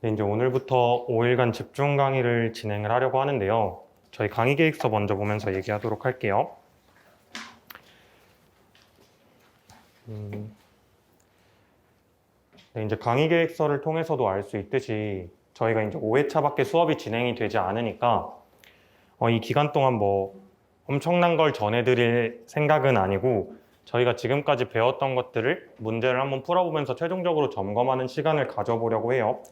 네, 이제 오늘부터 5일간 집중 강의를 진행을 하려고 하는데요. 저희 강의 계획서 먼저 보면서 얘기하도록 할게요. 네, 이제 강의 계획서를 통해서도 알 수 있듯이 저희가 이제 5회차밖에 수업이 진행이 되지 않으니까 이 기간 동안 뭐 엄청난 걸 전해드릴 생각은 아니고 저희가 지금까지 배웠던 것들을 문제를 한번 풀어보면서 최종적으로 점검하는 시간을 가져보려고 해요.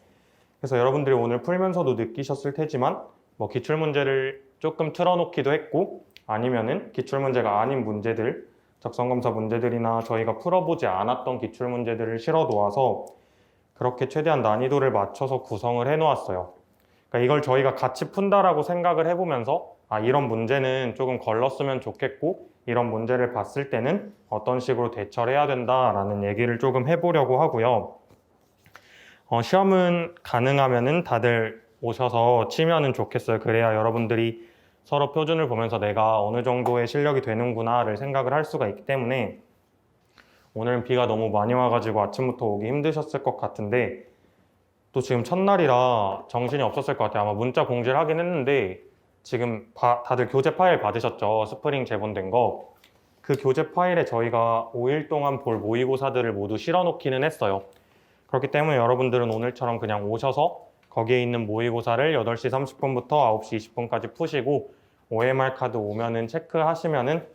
그래서 여러분들이 오늘 풀면서도 느끼셨을 테지만 뭐 기출문제를 조금 틀어놓기도 했고 아니면은 기출문제가 아닌 문제들, 적성검사 문제들이나 저희가 풀어보지 않았던 기출문제들을 실어 놓아서 그렇게 최대한 난이도를 맞춰서 구성을 해 놓았어요. 그러니까 이걸 저희가 같이 푼다라고 생각을 해보면서 이런 문제는 조금 걸렀으면 좋겠고 이런 문제를 봤을 때는 어떤 식으로 대처를 해야 된다라는 얘기를 조금 해보려고 하고요. 시험은 가능하면은 다들 오셔서 치면은 좋겠어요. 그래야 여러분들이 서로 표준을 보면서 내가 어느 정도의 실력이 되는구나를 생각을 할 수가 있기 때문에 오늘은 비가 너무 많이 와가지고 아침부터 오기 힘드셨을 것 같은데 또 지금 첫날이라 정신이 없었을 것 같아요. 아마 문자 공지를 하긴 했는데 지금 다들 교재 파일 받으셨죠? 스프링 제본된 거. 그 교재 파일에 저희가 5일 동안 볼 모의고사들을 모두 실어 놓기는 했어요. 그렇기 때문에 여러분들은 오늘처럼 그냥 오셔서 거기에 있는 모의고사를 8시 30분부터 9시 20분까지 푸시고 OMR 카드 오면은 체크하시면은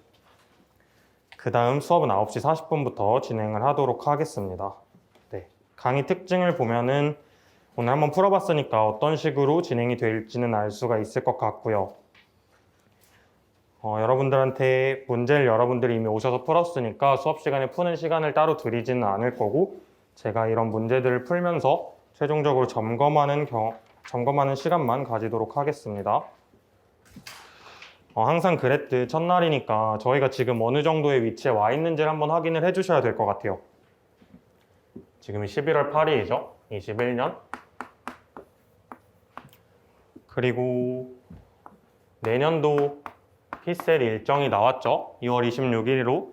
그 다음 수업은 9시 40분부터 진행을 하도록 하겠습니다. 네, 강의 특징을 보면은 오늘 한번 풀어봤으니까 어떤 식으로 진행이 될지는 알 수가 있을 것 같고요. 여러분들한테 문제를 여러분들이 이미 오셔서 풀었으니까 수업 시간에 푸는 시간을 따로 드리지는 않을 거고 제가 이런 문제들을 풀면서 최종적으로 점검하는 시간만 가지도록 하겠습니다. 항상 그랬듯 첫날이니까 저희가 지금 어느 정도의 위치에 와 있는지를 한번 확인을 해주셔야 될 것 같아요. 지금이 11월 8일이죠. 21년. 그리고 내년도 피셀 일정이 나왔죠. 2월 26일로.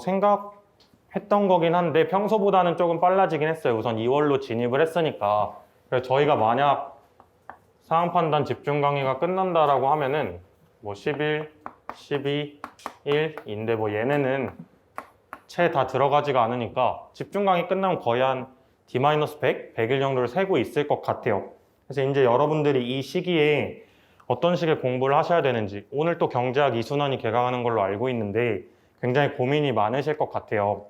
생각했던 거긴 한데 평소보다는 조금 빨라지긴 했어요. 우선 2월로 진입을 했으니까. 그래서 저희가 만약 상황 판단 집중 강의가 끝난다라고 하면은 뭐 10일, 12, 1인데 뭐 얘네는 채 다 들어가지가 않으니까 집중 강의 끝나면 거의 한 D-100, 100일 정도를 세고 있을 것 같아요. 그래서 이제 여러분들이 이 시기에 어떤 식의 공부를 하셔야 되는지 오늘 또 경제학 2순환이 개강하는 걸로 알고 있는데 굉장히 고민이 많으실 것 같아요.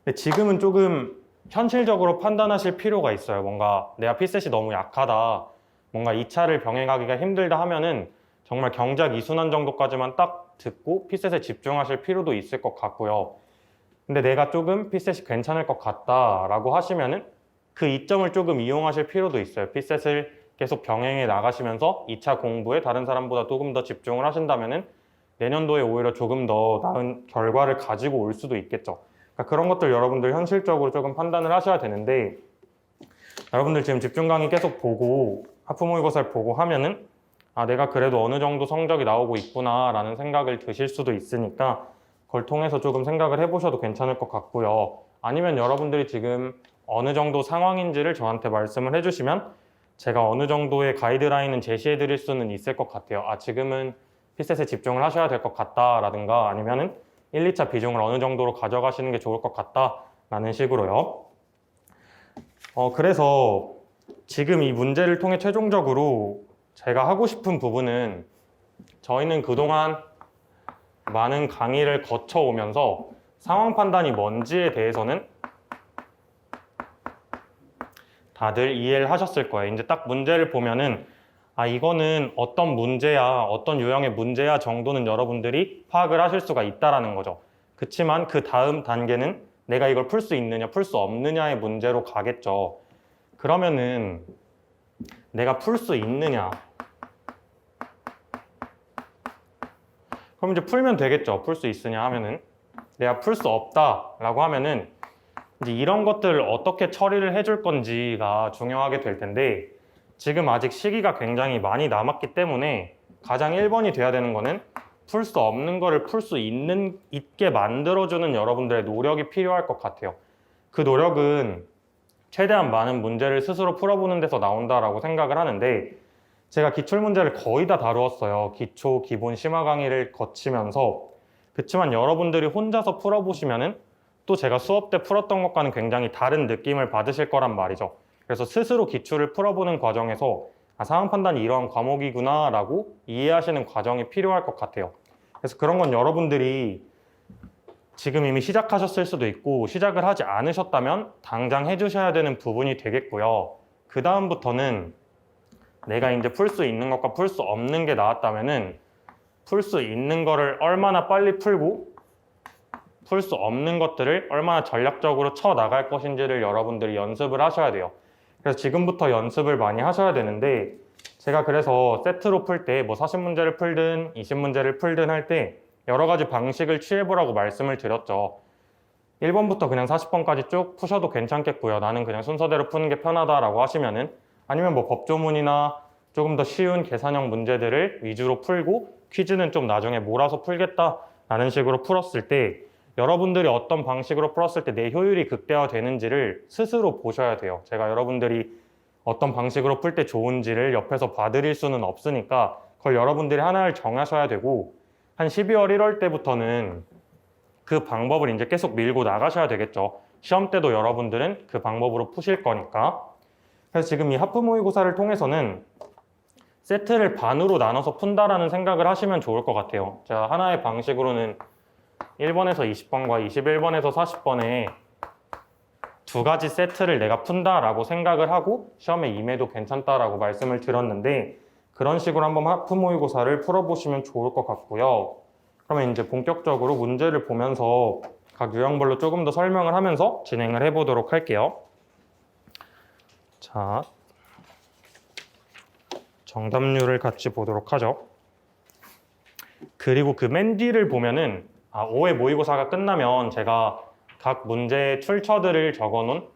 근데 지금은 조금 현실적으로 판단하실 필요가 있어요. 뭔가 내가 피셋이 너무 약하다. 뭔가 2차를 병행하기가 힘들다 하면은 정말 경제학 2순환 정도까지만 딱 듣고 피셋에 집중하실 필요도 있을 것 같고요. 근데 내가 조금 피셋이 괜찮을 것 같다라고 하시면은 그 이점을 조금 이용하실 필요도 있어요. 피셋을 계속 병행해 나가시면서 2차 공부에 다른 사람보다 조금 더 집중을 하신다면은 내년도에 오히려 조금 더 나은 결과를 가지고 올 수도 있겠죠. 그러니까 그런 것들 여러분들 현실적으로 조금 판단을 하셔야 되는데 여러분들 지금 집중 강의 계속 보고 하프 모의고사를 보고 하면은 내가 그래도 어느 정도 성적이 나오고 있구나 라는 생각을 드실 수도 있으니까 그걸 통해서 조금 생각을 해보셔도 괜찮을 것 같고요. 아니면 여러분들이 지금 어느 정도 상황인지를 저한테 말씀을 해주시면 제가 어느 정도의 가이드라인은 제시해 드릴 수는 있을 것 같아요. 지금은 피셋에 집중을 하셔야 될 것 같다라든가 아니면은 1, 2차 비중을 어느 정도로 가져가시는 게 좋을 것 같다라는 식으로요. 그래서 지금 이 문제를 통해 최종적으로 제가 하고 싶은 부분은 저희는 그동안 많은 강의를 거쳐오면서 상황 판단이 뭔지에 대해서는 다들 이해를 하셨을 거예요. 이제 딱 문제를 보면은 이거는 어떤 문제야, 어떤 유형의 문제야 정도는 여러분들이 파악을 하실 수가 있다라는 거죠. 그치만 그 다음 단계는 내가 이걸 풀 수 있느냐, 풀 수 없느냐의 문제로 가겠죠. 그러면은 내가 풀 수 있느냐. 그럼 이제 풀면 되겠죠. 풀 수 있으냐 하면은. 내가 풀 수 없다라고 하면은 이제 이런 것들을 어떻게 처리를 해줄 건지가 중요하게 될 텐데 지금 아직 시기가 굉장히 많이 남았기 때문에 가장 1번이 돼야 되는 거는 풀 수 없는 거를 풀 수 있게 만들어주는 여러분들의 노력이 필요할 것 같아요. 그 노력은 최대한 많은 문제를 스스로 풀어보는 데서 나온다라고 생각을 하는데, 제가 기출문제를 거의 다 다루었어요. 기초, 기본, 심화 강의를 거치면서. 그렇지만 여러분들이 혼자서 풀어보시면은 또 제가 수업 때 풀었던 것과는 굉장히 다른 느낌을 받으실 거란 말이죠. 그래서 스스로 기출을 풀어보는 과정에서 상황 판단이 이러한 과목이구나 라고 이해하시는 과정이 필요할 것 같아요. 그래서 그런 건 여러분들이 지금 이미 시작하셨을 수도 있고 시작을 하지 않으셨다면 당장 해주셔야 되는 부분이 되겠고요. 그 다음부터는 내가 이제 풀 수 있는 것과 풀 수 없는 게 나왔다면은 풀 수 있는 거를 얼마나 빨리 풀고 풀 수 없는 것들을 얼마나 전략적으로 쳐 나갈 것인지를 여러분들이 연습을 하셔야 돼요. 그래서 지금부터 연습을 많이 하셔야 되는데, 제가 그래서 세트로 풀 때 뭐 40문제를 풀든 20문제를 풀든 할 때 여러 가지 방식을 취해보라고 말씀을 드렸죠. 1번부터 그냥 40번까지 쭉 푸셔도 괜찮겠고요. 나는 그냥 순서대로 푸는 게 편하다라고 하시면은, 아니면 뭐 법조문이나 조금 더 쉬운 계산형 문제들을 위주로 풀고 퀴즈는 좀 나중에 몰아서 풀겠다라는 식으로 풀었을 때, 여러분들이 어떤 방식으로 풀었을 때 내 효율이 극대화되는지를 스스로 보셔야 돼요. 제가 여러분들이 어떤 방식으로 풀 때 좋은지를 옆에서 봐드릴 수는 없으니까 그걸 여러분들이 하나를 정하셔야 되고, 한 12월 1월 때부터는 그 방법을 이제 계속 밀고 나가셔야 되겠죠. 시험 때도 여러분들은 그 방법으로 푸실 거니까. 그래서 지금 이 하프 모의고사를 통해서는 세트를 반으로 나눠서 푼다라는 생각을 하시면 좋을 것 같아요. 제가 하나의 방식으로는 1번에서 20번과 21번에서 40번에 두 가지 세트를 내가 푼다라고 생각을 하고 시험에 임해도 괜찮다라고 말씀을 드렸는데, 그런 식으로 한번 하프 모의고사를 풀어보시면 좋을 것 같고요. 그러면 이제 본격적으로 문제를 보면서 각 유형별로 조금 더 설명을 하면서 진행을 해보도록 할게요. 자, 정답률을 같이 보도록 하죠. 그리고 그 맨 뒤를 보면은 5회 모의고사가 끝나면 제가 각 문제의 출처들을 적어놓은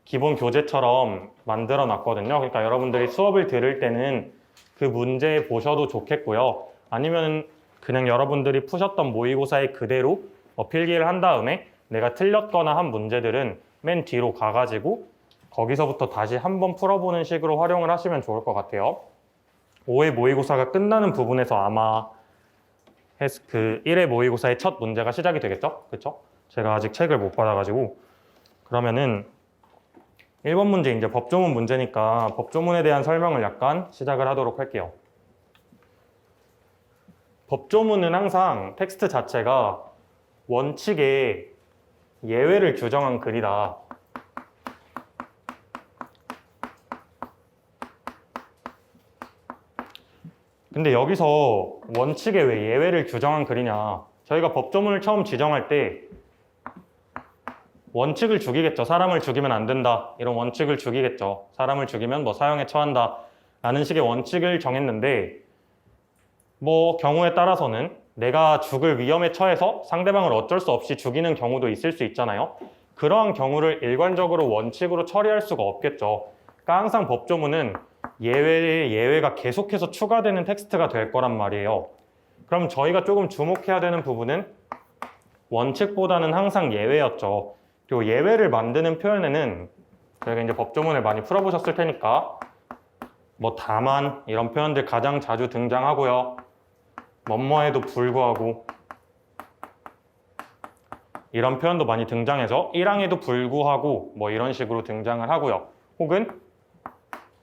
기본 교재처럼 만들어 놨거든요. 그러니까 여러분들이 수업을 들을 때는 그 문제 보셔도 좋겠고요. 아니면 그냥 여러분들이 푸셨던 모의고사에 그대로 필기를 한 다음에 내가 틀렸거나 한 문제들은 맨 뒤로 가가지고 거기서부터 다시 한번 풀어보는 식으로 활용을 하시면 좋을 것 같아요. 5회 모의고사가 끝나는 부분에서 아마 그 1회 모의고사의 첫 문제가 시작이 되겠죠? 그렇죠? 제가 아직 책을 못 받아가지고. 그러면은 1번 문제 이제 법조문 문제니까 법조문에 대한 설명을 약간 시작을 하도록 할게요. 법조문은 항상 텍스트 자체가 원칙에 예외를 규정한 글이다. 근데 여기서 원칙에 왜 예외를 규정한 글이냐, 저희가 법조문을 처음 지정할 때 원칙을 죽이겠죠. 사람을 죽이면 안 된다, 이런 원칙을 죽이겠죠. 사람을 죽이면 뭐 사형에 처한다 라는 식의 원칙을 정했는데, 뭐 경우에 따라서는 내가 죽을 위험에 처해서 상대방을 어쩔 수 없이 죽이는 경우도 있을 수 있잖아요. 그러한 경우를 일관적으로 원칙으로 처리할 수가 없겠죠. 그러니까 항상 법조문은 예외의 예외가 계속해서 추가되는 텍스트가 될 거란 말이에요. 그럼 저희가 조금 주목해야 되는 부분은 원칙보다는 항상 예외였죠. 그리고 예외를 만드는 표현에는 저희가 이제 법조문을 많이 풀어보셨을 테니까 뭐 다만 이런 표현들 가장 자주 등장하고요. 뭐뭐에도 불구하고 이런 표현도 많이 등장해서 1항에도 불구하고 뭐 이런 식으로 등장을 하고요. 혹은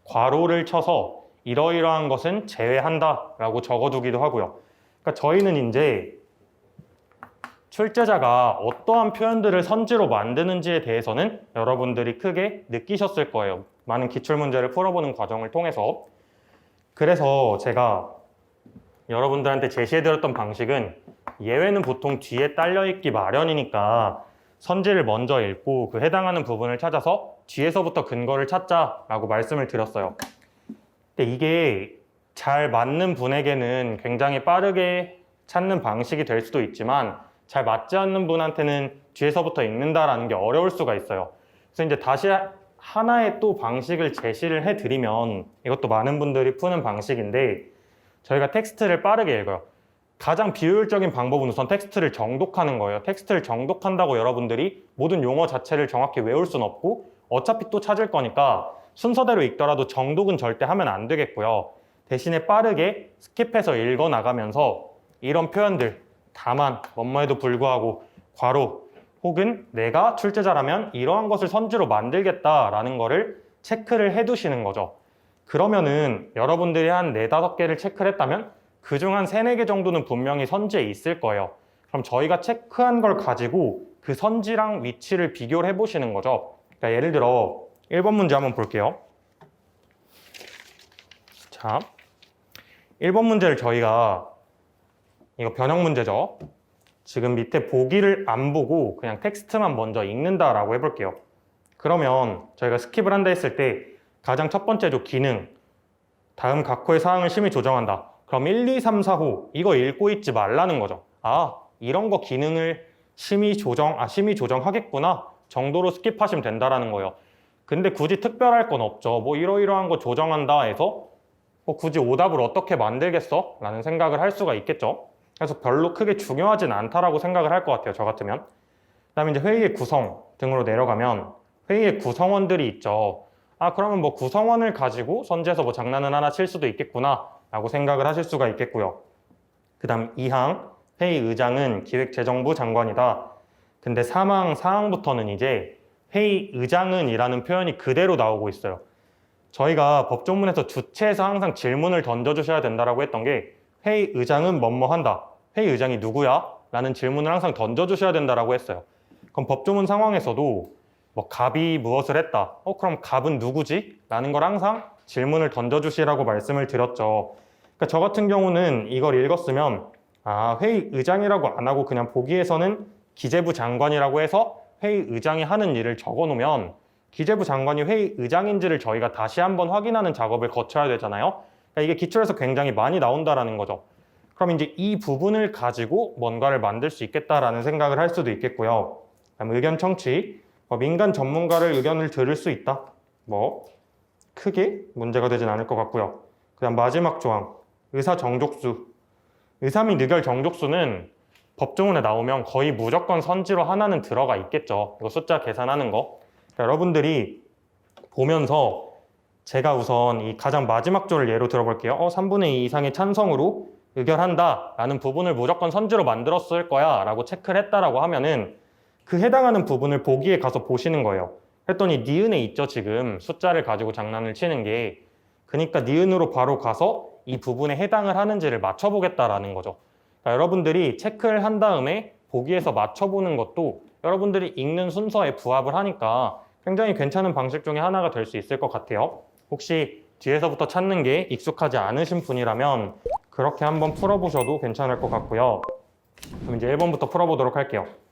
괄호를 쳐서 이러이러한 것은 제외한다 라고 적어두기도 하고요. 그러니까 저희는 이제 출제자가 어떠한 표현들을 선지로 만드는지에 대해서는 여러분들이 크게 느끼셨을 거예요. 많은 기출문제를 풀어보는 과정을 통해서. 그래서 제가 여러분들한테 제시해드렸던 방식은 예외는 보통 뒤에 딸려있기 마련이니까 선지를 먼저 읽고 그 해당하는 부분을 찾아서 뒤에서부터 근거를 찾자라고 말씀을 드렸어요. 근데 이게 잘 맞는 분에게는 굉장히 빠르게 찾는 방식이 될 수도 있지만 잘 맞지 않는 분한테는 뒤에서부터 읽는다라는 게 어려울 수가 있어요. 그래서 이제 다시 하나의 또 방식을 제시를 해드리면, 이것도 많은 분들이 푸는 방식인데, 저희가 텍스트를 빠르게 읽어요. 가장 비효율적인 방법은 우선 텍스트를 정독하는 거예요. 텍스트를 정독한다고 여러분들이 모든 용어 자체를 정확히 외울 수는 없고 어차피 또 찾을 거니까 순서대로 읽더라도 정독은 절대 하면 안 되겠고요. 대신에 빠르게 스킵해서 읽어 나가면서 이런 표현들, 다만, 뭐뭐에도 불구하고, 괄호, 혹은 내가 출제자라면 이러한 것을 선지로 만들겠다라는 거를 체크를 해두시는 거죠. 그러면은 여러분들이 한 4, 5개를 체크를 했다면 그중 한 3, 4개 정도는 분명히 선지에 있을 거예요. 그럼 저희가 체크한 걸 가지고 그 선지랑 위치를 비교를 해보시는 거죠. 그러니까 예를 들어 1번 문제 한번 볼게요. 자, 1번 문제를 저희가 이거 변형 문제죠. 지금 밑에 보기를 안 보고 그냥 텍스트만 먼저 읽는다라고 해볼게요. 그러면 저희가 스킵을 한다 했을 때 가장 첫 번째 조 기능, 다음 각호의 사항을 심히 조정한다. 그럼 1, 2, 3, 4호 이거 읽고 있지 말라는 거죠. 아, 이런 거 기능을 심히 조정하겠구나 정도로 스킵하시면 된다라는 거예요. 근데 굳이 특별할 건 없죠. 뭐 이러이러한 거 조정한다 해서 뭐 굳이 오답을 어떻게 만들겠어? 라는 생각을 할 수가 있겠죠. 그래서 별로 크게 중요하진 않다라고 생각을 할 것 같아요. 저 같으면. 그다음에 이제 회의의 구성 등으로 내려가면 회의의 구성원들이 있죠. 아, 그러면 뭐 구성원을 가지고 선지에서 뭐 장난은 하나 칠 수도 있겠구나 라고 생각을 하실 수가 있겠고요. 그 다음 2항 회의 의장은 기획재정부 장관이다. 근데 3항 4항부터는 이제 회의 의장은 이라는 표현이 그대로 나오고 있어요. 저희가 법조문에서 주체에서 항상 질문을 던져주셔야 된다라고 했던 게 회의 의장은 뭐뭐 한다. 회의 의장이 누구야? 라는 질문을 항상 던져주셔야 된다라고 했어요. 그럼 법조문 상황에서도 뭐 갑이 무엇을 했다. 그럼 갑은 누구지? 라는 걸 항상 질문을 던져주시라고 말씀을 드렸죠. 그러니까 저 같은 경우는 이걸 읽었으면 아, 회의 의장이라고 안 하고 그냥 보기에서는 기재부 장관이라고 해서 회의 의장이 하는 일을 적어놓으면 기재부 장관이 회의 의장인지를 저희가 다시 한번 확인하는 작업을 거쳐야 되잖아요. 그러니까 이게 기출에서 굉장히 많이 나온다라는 거죠. 그럼 이제 이 부분을 가지고 뭔가를 만들 수 있겠다라는 생각을 할 수도 있겠고요. 그다음 의견 청취, 민간 전문가를 의견을 들을 수 있다. 뭐 크게 문제가 되진 않을 것 같고요. 그다음 마지막 조항, 의사 정족수. 의사 및 의결 정족수는 법조문에 나오면 거의 무조건 선지로 하나는 들어가 있겠죠. 이거 숫자 계산하는 거. 그러니까 여러분들이 보면서 제가 우선 이 가장 마지막 조를 예로 들어볼게요. 3분의 2 이상의 찬성으로 의결한다 라는 부분을 무조건 선지로 만들었을 거야 라고 체크를 했다라고 하면은 그 해당하는 부분을 보기에 가서 보시는 거예요. 그랬더니 니은에 있죠. 지금 숫자를 가지고 장난을 치는 게. 그러니까 니은으로 바로 가서 이 부분에 해당을 하는지를 맞춰보겠다라는 거죠. 그러니까 여러분들이 체크를 한 다음에 보기에서 맞춰보는 것도 여러분들이 읽는 순서에 부합을 하니까 굉장히 괜찮은 방식 중에 하나가 될 수 있을 것 같아요. 혹시 뒤에서부터 찾는 게 익숙하지 않으신 분이라면 그렇게 한번 풀어보셔도 괜찮을 것 같고요. 그럼 이제 1번부터 풀어보도록 할게요.